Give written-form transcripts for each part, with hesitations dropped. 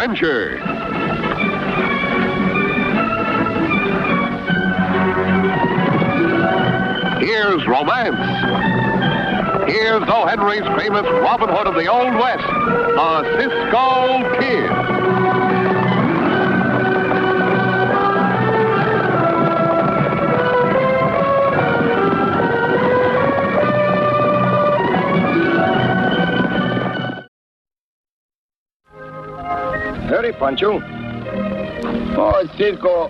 adventure. Here's romance. Here's O. Henry's famous Robin Hood of the Old West, the Cisco Kid. Howdy, Pancho. Oh, Cisco,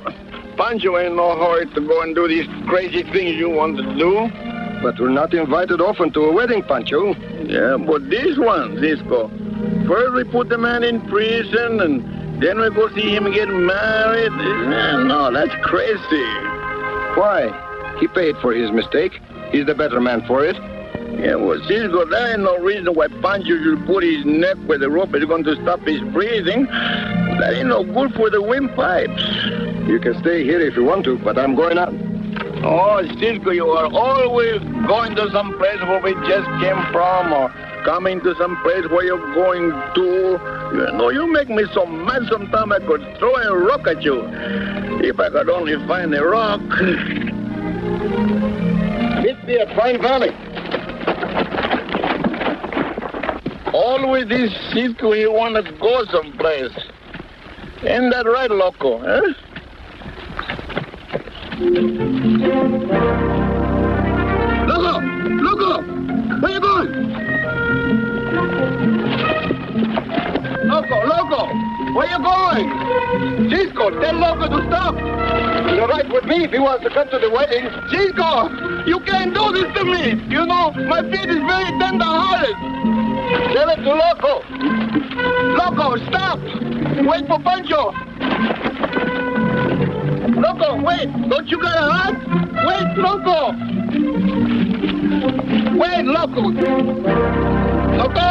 Pancho ain't no hurry to go and do these crazy things you want to do. But we're not invited often to a wedding, Pancho. Yeah, but this one, Cisco. First we put the man in prison, and then we go see him get married. No, that's crazy. Why? He paid for his mistake. He's the better man for it. Yeah, well, Cisco, there ain't no reason why Pancho should put his neck where the rope is going to stop his breathing. That ain't no good for the windpipes. You can stay here if you want to, but I'm going out. Oh, Cisco, you are always going to some place where we just came from, or coming to some place where you're going to. You know, you make me so mad sometimes I could throw a rock at you. If I could only find a rock. Meet me at Pine Valley. Always this Cisco, you want to go someplace. Ain't that right, loco, huh? Loco! Where you going? Loco! Where you going? Cisco, tell Loco to stop. He's all right with me if he wants to come to the wedding. Cisco, you can't do this to me. You know, my feet is very tender-hearted. Tell it to Loco. Loco, stop. Wait for Pancho. Loco, wait. Don't you got a heart? Wait, Loco. Wait, Loco. Loco!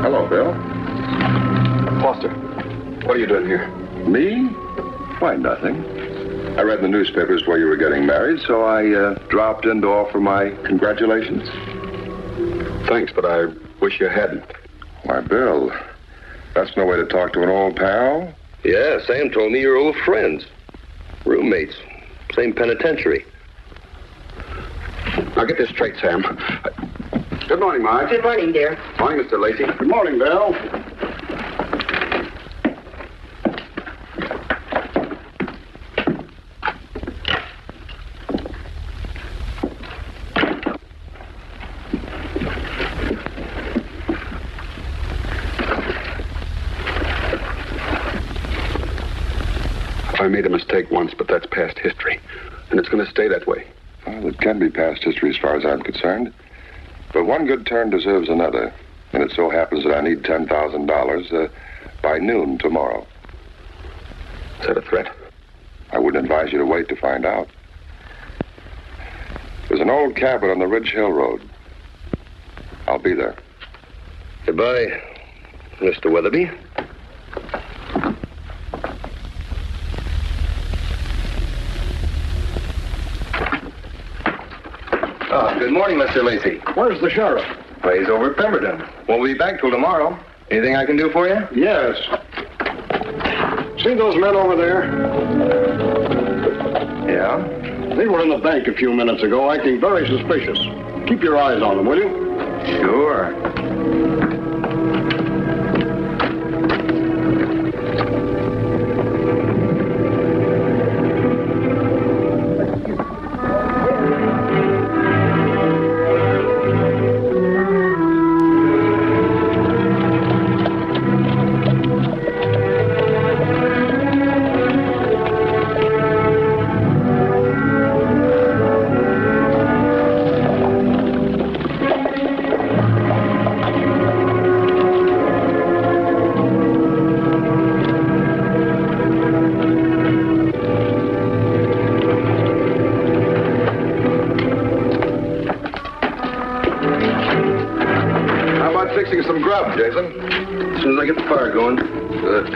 Hello, Bill. Foster, what are you doing here? Me? Why, nothing. I read in the newspapers where you were getting married, so I dropped in to offer my congratulations. Thanks, but I wish you hadn't. Why, Bill, that's no way to talk to an old pal. Yeah, Sam told me you're old friends. Roommates. Same penitentiary. Now get this straight, Sam. Good morning, Marge. Good morning, dear. Morning, Mr. Lacey. Good morning, Bill. I made a mistake once, but that's past history. And it's going to stay that way. Well, it can be past history as far as I'm concerned. But one good turn deserves another. And it so happens that I need $10,000 by noon tomorrow. Is that a threat? I wouldn't advise you to wait to find out. There's an old cabin on the Ridge Hill Road. I'll be there. Goodbye, Mr. Weatherby. Good morning, Mr. Lacey. Where's the sheriff? Well, he's over at Pemberton. Won't be back till tomorrow. Anything I can do for you? Yes. See those men over there? Yeah? They were in the bank a few minutes ago, acting very suspicious. Keep your eyes on them, will you? Sure. up, Jason? As soon as I get the fire going. Good.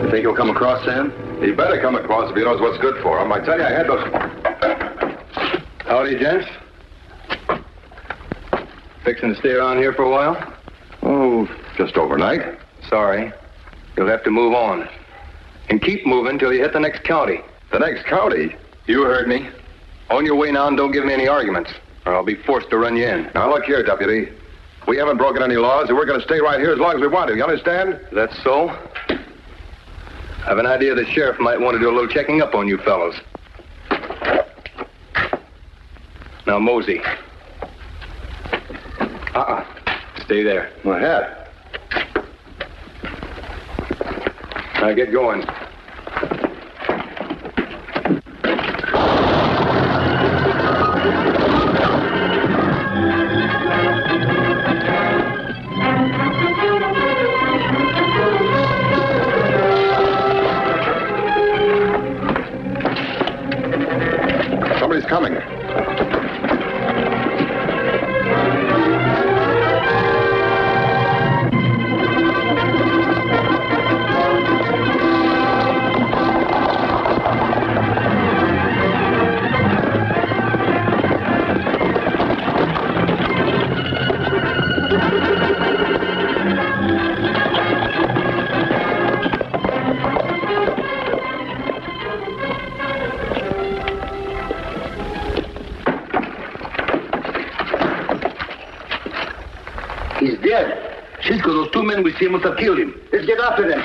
You think he'll come across, Sam? He better come across if he knows what's good for him. I tell you, I had those... Howdy, gents. Fixing to stay around here for a while? Oh, just overnight. Sorry. You'll have to move on. And keep moving till you hit the next county. The next county? You heard me. On your way now and don't give me any arguments, or I'll be forced to run you in. Now, look here, Deputy. We haven't broken any laws, and we're going to stay right here as long as we want to. You understand? That's so? I have an idea the sheriff might want to do a little checking up on you fellows. Now, mosey. Stay there. My hat. Now get going. Somebody's coming. He's dead. Cisco, those two men we see must have killed him. Let's get after them.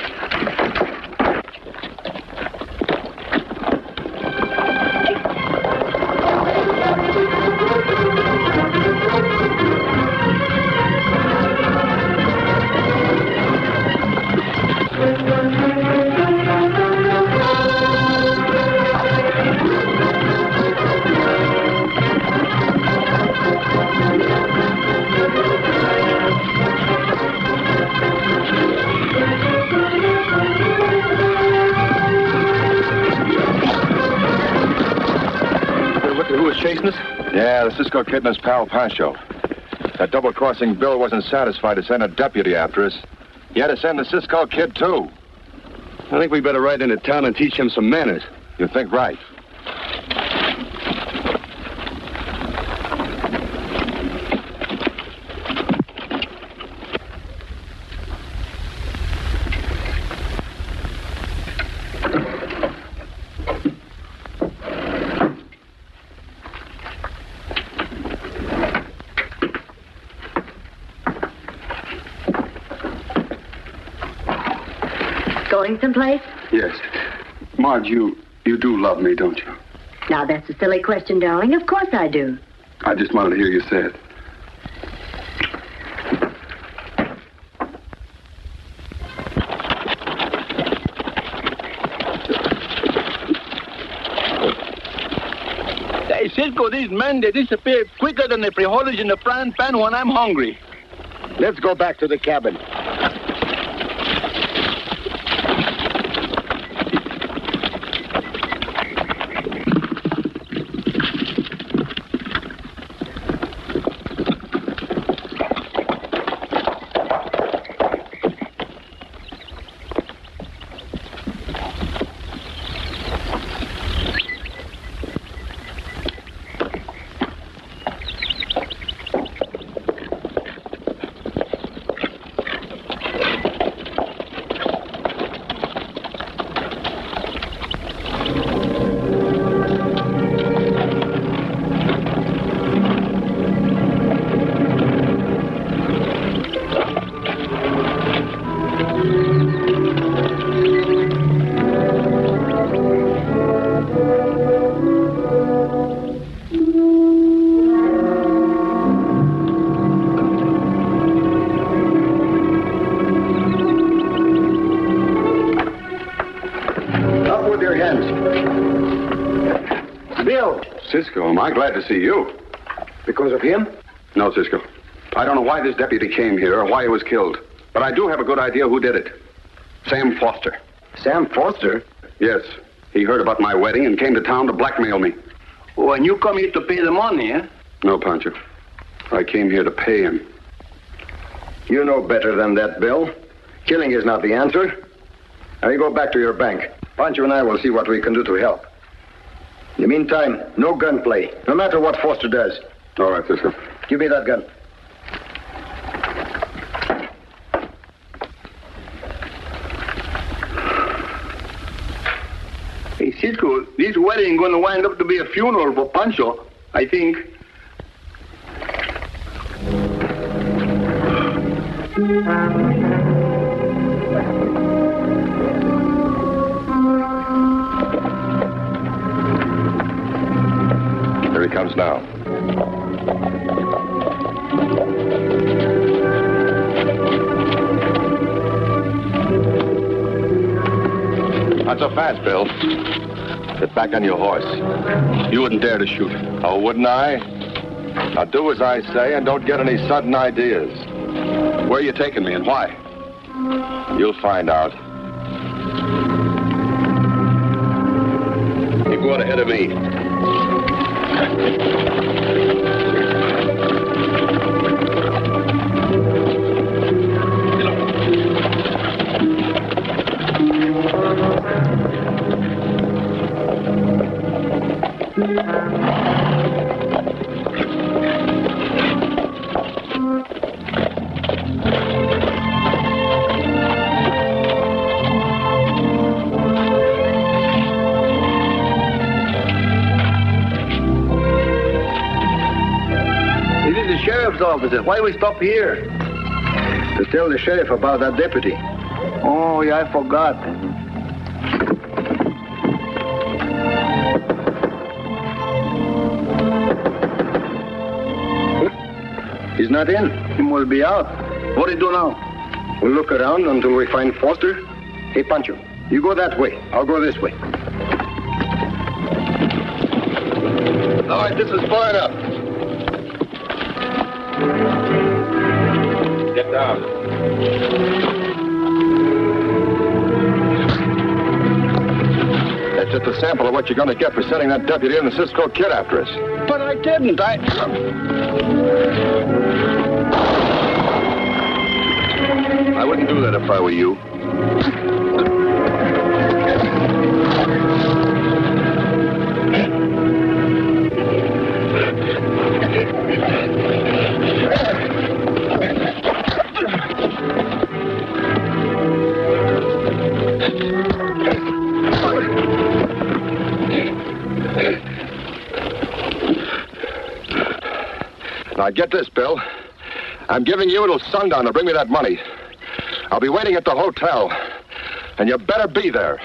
Who was chasing us? Yeah, the Cisco Kid and his pal Pancho. That double-crossing Bill wasn't satisfied to send a deputy after us. He had to send the Cisco Kid, too. I think we better ride into town and teach him some manners. You think right. Going someplace? Yes. Marge, you do love me, don't you? Now, that's a silly question, darling. Of course I do. I just wanted to hear you say it. Hey, Cisco, these men, they disappear quicker than the frijoles in the frying pan when I'm hungry. Let's go back to the cabin. Cisco, am I glad to see you? Because of him? No, Cisco. I don't know why this deputy came here or why he was killed. But I do have a good idea who did it. Sam Foster. Sam Foster? Yes. He heard about my wedding and came to town to blackmail me. Oh, and you come here to pay the money, eh? No, Pancho. I came here to pay him. You know better than that, Bill. Killing is not the answer. Now you go back to your bank. Pancho and I will see what we can do to help. In the meantime, no gunplay, no matter what Foster does. All right, Cisco. Give me that gun. Hey, Cisco, this wedding going to wind up to be a funeral for Pancho, I think. Here he comes now. Not so fast, Bill. Get back on your horse. You wouldn't dare to shoot. Oh, wouldn't I? Now do as I say and don't get any sudden ideas. Where are you taking me and why? You'll find out. You go on ahead of me. Officer, why we stop here? To tell the sheriff about that deputy. Oh, yeah, I forgot. He's not in. He must be out. What do you do now? We'll look around until we find Foster. Hey, Pancho, you go that way. I'll go this way. All right, this is far enough. Get down. That's just a sample of what you're going to get for sending that deputy and the Cisco Kid after us. But I didn't. I wouldn't do that if I were you. Now, get this, Bill. I'm giving you till sundown to bring me that money. I'll be waiting at the hotel, and you better be there.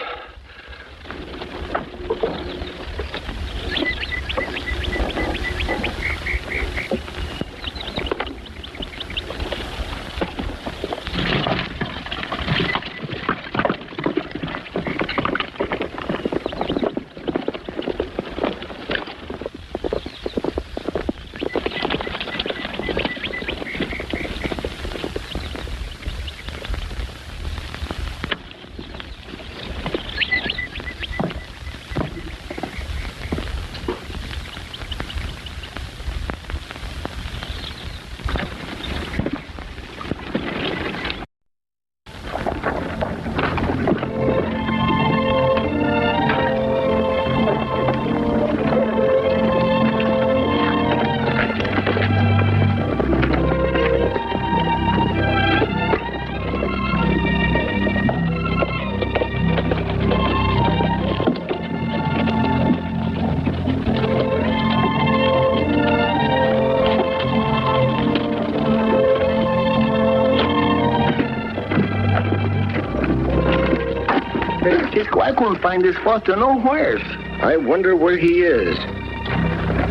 Cisco, I couldn't find this Foster nowhere. I wonder where he is.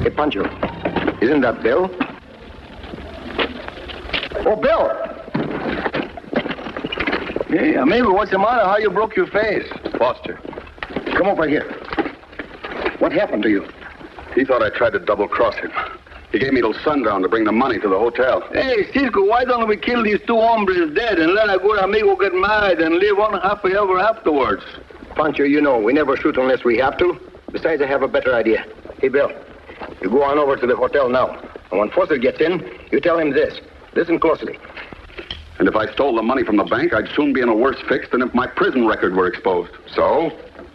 Hey, Pancho, isn't that Bill? Oh, Bill! Yeah, maybe what's the matter? How you broke your face? Foster, come over here. What happened to you? He thought I tried to double-cross him. He gave me till sundown to bring the money to the hotel. Hey, Cisco, why don't we kill these two hombres dead and let our good amigo get married and live unhappy ever afterwards? Pancho, you know, we never shoot unless we have to. Besides, I have a better idea. Hey, Bill, you go on over to the hotel now. And when Foster gets in, you tell him this. Listen closely. And if I stole the money from the bank, I'd soon be in a worse fix than if my prison record were exposed. So?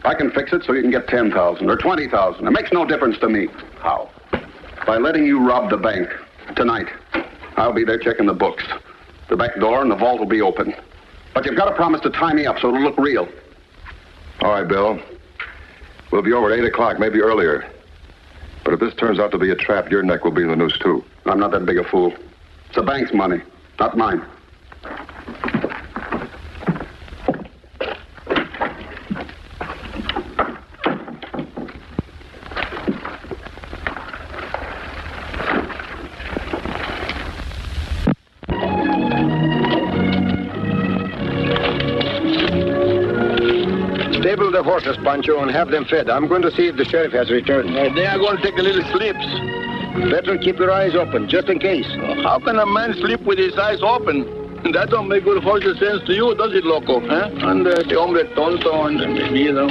I can fix it so you can get 10,000 or 20,000. It makes no difference to me. How? By letting you rob the bank tonight. I'll be there checking the books. The back door and the vault will be open. But you've got to promise to tie me up so it'll look real. All right, Bill. We'll be over at 8 o'clock, maybe earlier. But if this turns out to be a trap, your neck will be in the noose, too. I'm not that big a fool. It's the bank's money, not mine. Stable the horses, Pancho, and have them fed. I'm going to see if the sheriff has returned. They are going to take a little sleeps. Better keep your eyes open, just in case. How can a man sleep with his eyes open? That don't make good horse sense to you, does it, loco? Huh? And the hombre tonto, and maybe, you know.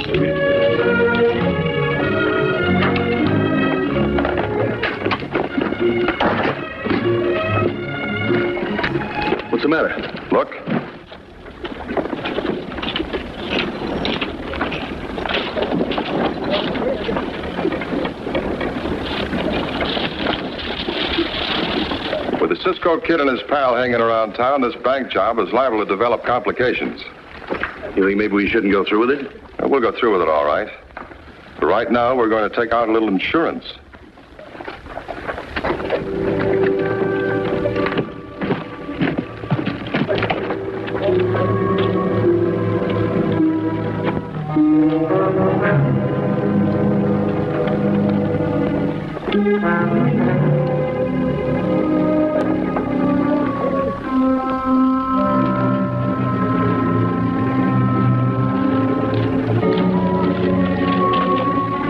What's the matter? Look. With the Cisco Kid and his pal hanging around town, this bank job is liable to develop complications. You think maybe we shouldn't go through with it? We'll go through with it, all right. But right now, we're going to take out a little insurance.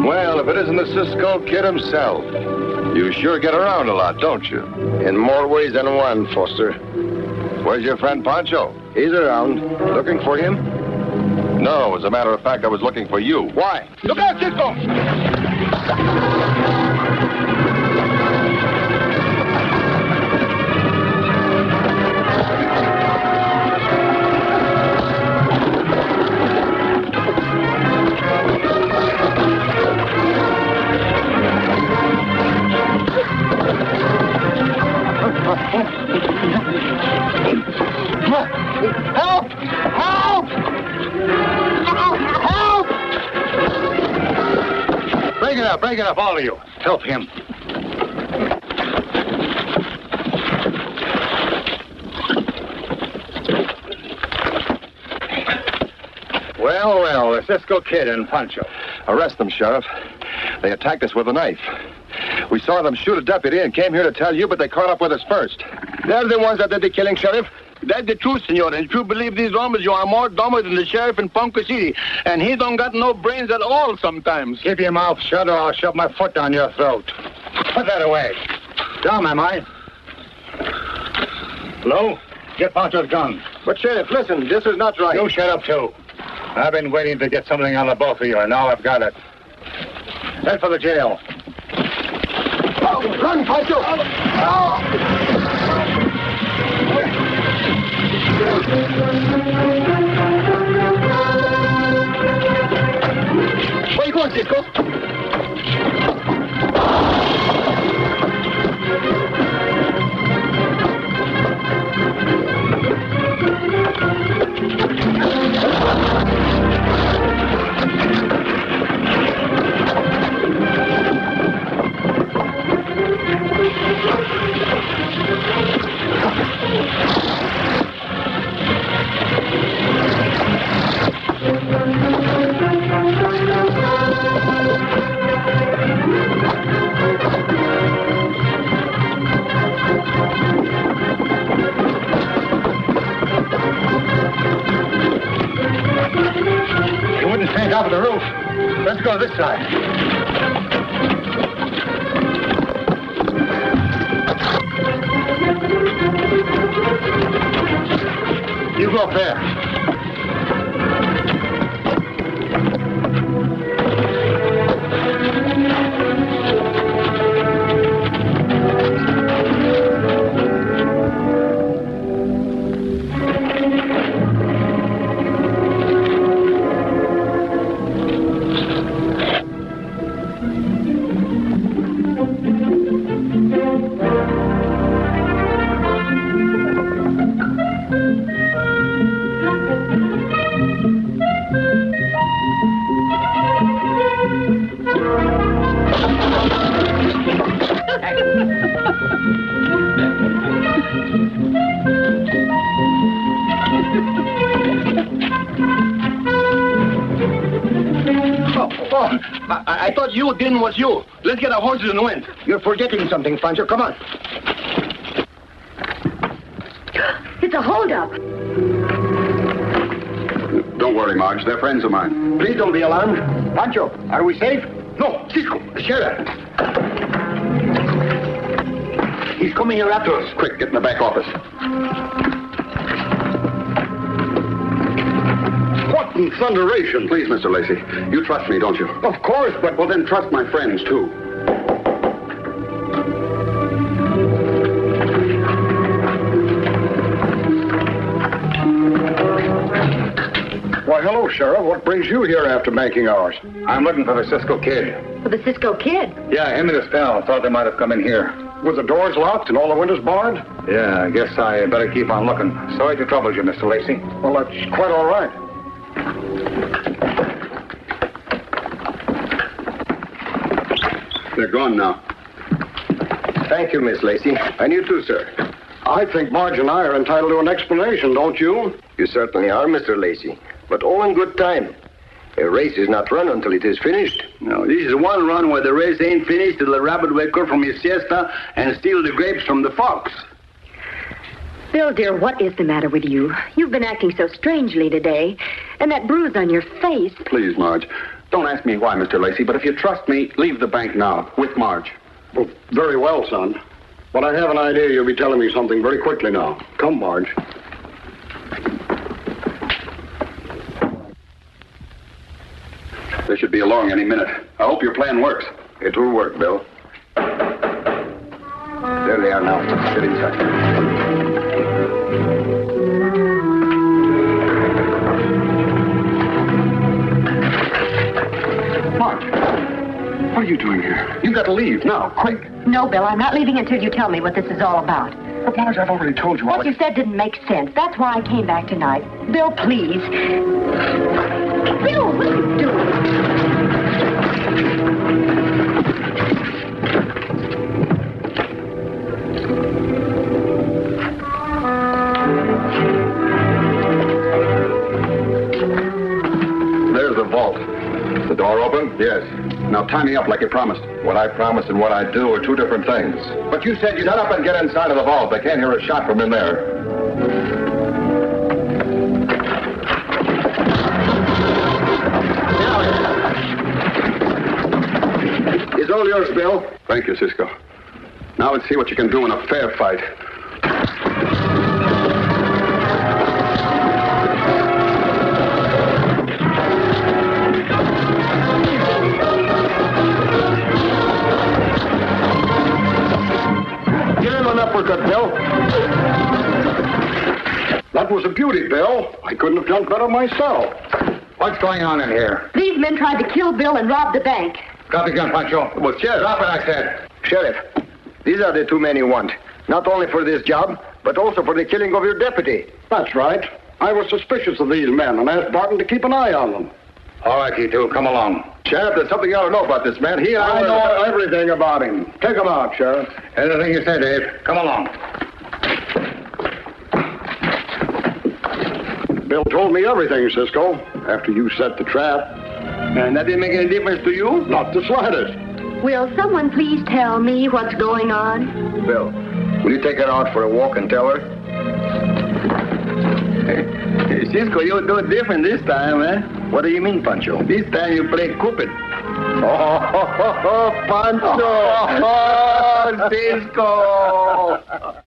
Well, if it isn't the Cisco Kid himself. You sure get around a lot, don't you? In more ways than one, Foster. Where's your friend Pancho? He's around. Looking for him? No, as a matter of fact, I was looking for you. Why? Look out, Cisco! Help! Help! Help! Break it up, all of you. Help him. Well, the Cisco Kid and Pancho. Arrest them, Sheriff. They attacked us with a knife. We saw them shoot a deputy and came here to tell you, but they caught up with us first. They're the ones that did the killing, Sheriff. That's the truth, senor. And if you believe these hombres, you are more dumber than the sheriff in Ponca City. And he don't got no brains at all sometimes. Keep your mouth shut or I'll shove my foot down your throat. Put that away. Down, am I? Hello? Get Pancho's gun. But, Sheriff, listen, this is not right. You shut up, too. I've been waiting to get something out of both of you, and now I've got it. Head for the jail. Oh, run, Pancho! Where you going, Cisco? You wouldn't stand off of the roof. Let's go this side. no fair. I thought you didn't was you. Let's get our horses and win. You're forgetting something, Pancho. Come on. It's a holdup. Don't worry, Marge. They're friends of mine. Please don't be alarmed. Pancho, are we safe? No, Cisco, Sheriff. He's coming here after us. Quick, get in the back office. What in thunderation? Please, Mr. Lacey. You trust me, don't you? Of course, but... Well, then trust my friends, too. Why, hello, Sheriff. What brings you here after banking hours? I'm looking for the Cisco Kid. For the Cisco Kid. Yeah, him and his pal. Thought they might have come in here. With the doors locked and all the windows barred? Yeah, I guess I better keep on looking. Sorry to trouble you, Mr. Lacey. Well, that's quite all right. They're gone now. Thank you, Miss Lacey. And you too, sir. I think Marge and I are entitled to an explanation, don't you? You certainly are, Mr. Lacey. But all in good time. A race is not run until it is finished. No, this is one run where the race ain't finished till the rabbit wake up from his siesta and steal the grapes from the fox. Bill, dear, what is the matter with you? You've been acting so strangely today. And that bruise on your face. Please, Marge. Don't ask me why, Mr. Lacey, but if you trust me, leave the bank now, with Marge. Well, very well, son. But I have an idea you'll be telling me something very quickly now. Come, Marge. They should be along any minute. I hope your plan works. It will work, Bill. There they are now. Get inside. Marge, what are you doing here? You've got to leave now, quick. No, Bill, I'm not leaving until you tell me what this is all about. But Marge, I've already told you all. What you said didn't make sense. That's why I came back tonight. Bill, please. Bill, what are you doing? There's the vault. The door open? Yes. Now tie me up like you promised. What I promised and what I do are two different things. But you said you'd Shut up and get inside of the vault. They can't hear a shot from in there. It's all yours, Bill. Thank you, Cisco. Now let's see what you can do in a fair fight. Give him an uppercut, Bill. That was a beauty, Bill. I couldn't have done better myself. What's going on in here? These men tried to kill Bill and rob the bank. Drop the gun, Pancho. Well, Sheriff. Drop it, I said. Sheriff, these are the two men you want. Not only for this job, but also for the killing of your deputy. That's right. I was suspicious of these men and asked Barton to keep an eye on them. All right, you two, come along. Sheriff, there's something you ought to know about this man. He and I I know everything about him. Take him out, Sheriff. Anything you say, Dave. Come along. Bill told me everything, Cisco, after you set the trap. And that didn't make any difference to you? Not the slightest. Will someone please tell me what's going on? Bill, will you take her out for a walk and tell her? Hey, Cisco, you do it different this time, eh? What do you mean, Pancho? This time you play Cupid. Oh, Pancho! Oh, Cisco!